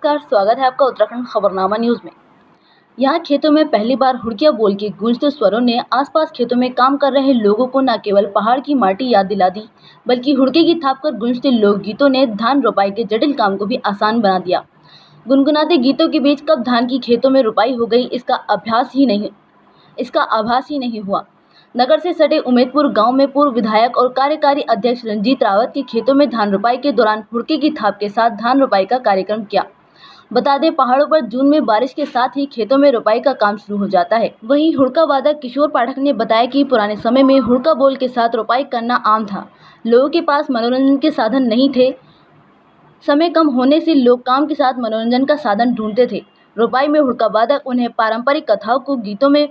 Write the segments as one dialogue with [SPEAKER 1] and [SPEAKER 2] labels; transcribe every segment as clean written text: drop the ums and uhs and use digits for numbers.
[SPEAKER 1] नमस्कार, स्वागत है आपका उत्तराखंड खबरनामा न्यूज में। यहाँ खेतों में पहली बार हुड़किया बोल के गूंजते स्वरों ने आसपास खेतों में काम कर रहे लोगों को न केवल पहाड़ की माटी याद दिला दी, बल्कि हुड़के की थाप कर गूंजते लोकगीतों ने धान रोपाई के जटिल काम को भी आसान बना दिया। गुनगुनाते गीतों के बीच कब धान की खेतों में रोपाई हो गई, इसका आभास ही नहीं हुआ। नगर से सटे उमेदपुर गांव में पूर्व विधायक और कार्यकारी अध्यक्ष रंजीत रावत के खेतों में धान रोपाई के दौरान हुड़के की थाप के साथ धान रोपाई का कार्यक्रम किया। बता दें, पहाड़ों पर जून में बारिश के साथ ही खेतों में रोपाई का काम शुरू हो जाता है। वहीं हुड़का वादक किशोर पाठक ने बताया कि पुराने समय में हुड़का बोल के साथ रोपाई करना आम था। लोगों के पास मनोरंजन के साधन नहीं थे। समय कम होने से लोग काम के साथ मनोरंजन का साधन ढूंढते थे। रोपाई में हुड़का वादक उन्हें पारंपरिक कथाओं को गीतों में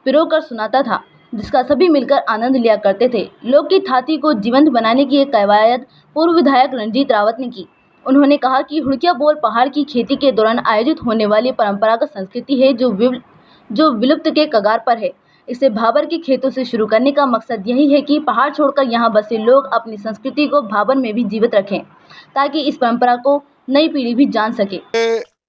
[SPEAKER 1] पिरोकर सुनाता था, जिसका सभी मिलकर आनंद लिया करते थे। लोक की थाती को जीवंत बनाने की एक कवायद पूर्व विधायक रंजीत रावत ने की। उन्होंने कहा कि हुड़किया बोल पहाड़ की खेती के दौरान आयोजित होने वाली परंपरागत संस्कृति है जो विलुप्त के कगार पर है। इसे भाबर के खेतों से शुरू करने का मकसद यही है कि पहाड़ छोड़कर यहाँ बसे लोग अपनी संस्कृति को भाबर में भी जीवित रखें, ताकि इस परंपरा को नई पीढ़ी भी जान सके।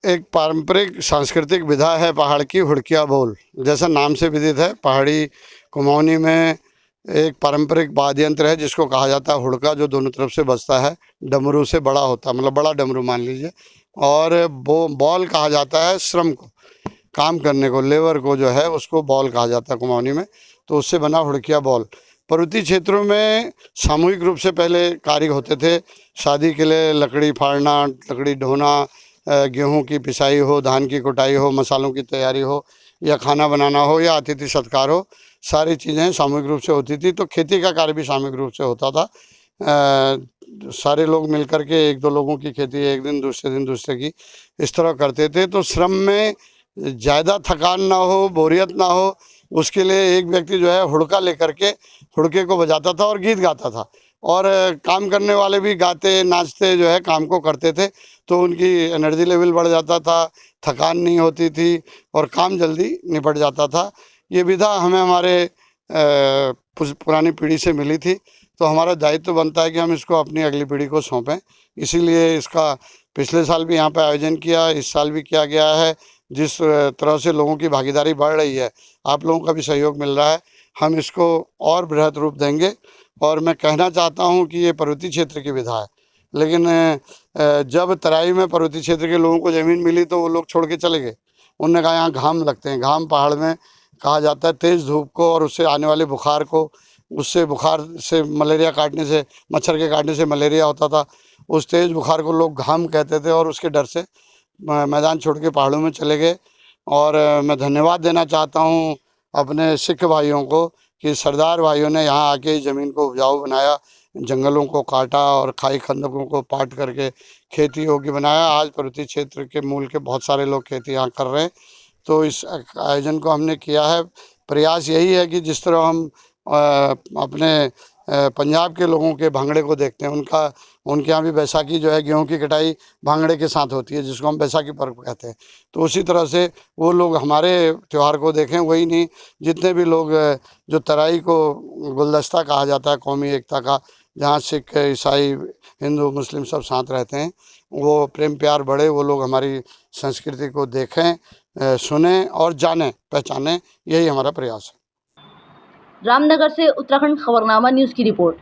[SPEAKER 2] एक पारंपरिक सांस्कृतिक विधा है पहाड़ की हुड़किया बोल, जैसा नाम से विदित है। पहाड़ी कुमाऊनी में एक पारंपरिक वाद्य यंत्र है जिसको कहा जाता है हुड़का, जो दोनों तरफ से बजता है। डमरू से बड़ा होता है, मतलब बड़ा डमरू मान लीजिए। और बॉल कहा जाता है श्रम को, काम करने को, लेबर को जो है उसको बॉल कहा जाता है कुमाऊनी में। तो उससे बना हुड़किया बॉल। पर्वतीय क्षेत्रों में सामूहिक रूप से पहले कार्य होते थे। शादी के लिए लकड़ी फाड़ना, लकड़ी ढोना, गेहूं की पिसाई हो, धान की कुटाई हो, मसालों की तैयारी हो, या खाना बनाना हो, या अतिथि सत्कार हो, सारी चीज़ें सामूहिक रूप से होती थी। तो खेती का कार्य भी सामूहिक रूप से होता था। सारे लोग मिलकर के, एक दो लोगों की खेती एक दिन, दूसरे दिन दूसरे की, इस तरह करते थे। तो श्रम में ज़्यादा थकान ना हो, बोरियत ना हो, उसके लिए एक व्यक्ति जो है हुड़का लेकर के हुड़के को बजाता था और गीत गाता था। और काम करने वाले भी गाते नाचते जो है काम को करते थे। तो उनकी एनर्जी लेवल बढ़ जाता था, थकान नहीं होती थी और काम जल्दी निपट जाता था। ये विधा हमें हमारे पुरानी पीढ़ी से मिली थी। तो हमारा दायित्व बनता है कि हम इसको अपनी अगली पीढ़ी को सौंपें। इसीलिए इसका पिछले साल भी यहाँ पर आयोजन किया, इस साल भी किया गया है। जिस तरह से लोगों की भागीदारी बढ़ रही है, आप लोगों का भी सहयोग मिल रहा है, हम इसको और बृहद रूप देंगे। और मैं कहना चाहता हूँ कि ये पर्वतीय क्षेत्र की विधा है, लेकिन जब तराई में पर्वतीय क्षेत्र के लोगों को ज़मीन मिली तो वो लोग छोड़ के चले गए। उन्होंने कहा यहाँ घाम लगते हैं। घाम पहाड़ में कहा जाता है तेज़ धूप को और उससे आने वाले बुखार को। उससे बुखार से मलेरिया काटने से, मच्छर के काटने से मलेरिया होता था। उस तेज़ बुखार को लोग घाम कहते थे और उसके डर से मैदान छोड़ के पहाड़ों में चले गए। और मैं धन्यवाद देना चाहता हूँ अपने सिख भाइयों को कि सरदार भाइयों ने यहाँ आके ज़मीन को उपजाऊ बनाया, जंगलों को काटा और खाई खंदकों को पाट करके खेती योग्य बनाया। आज पर्वतीय क्षेत्र के मूल के बहुत सारे लोग खेती यहाँ कर रहे हैं। तो इस आयोजन को हमने किया है। प्रयास यही है कि जिस तरह हम अपने पंजाब के लोगों के भांगड़े को देखते हैं, उनके यहाँ भी बैसाखी जो है गेहूं की कटाई भांगड़े के साथ होती है, जिसको हम बैसाखी पर्व कहते हैं। तो उसी तरह से वो लोग हमारे त्यौहार को देखें। वही नहीं, जितने भी लोग जो तराई को गुलदस्ता कहा जाता है कौमी एकता का, जहाँ सिख, ईसाई, हिंदू, मुस्लिम सब साथ रहते हैं, वो प्रेम प्यार बढ़े, वो लोग हमारी संस्कृति को देखें, सुने और जानें, पहचानें। यही हमारा प्रयास है।
[SPEAKER 1] रामनगर से उत्तराखंड खबरनामा न्यूज की रिपोर्ट।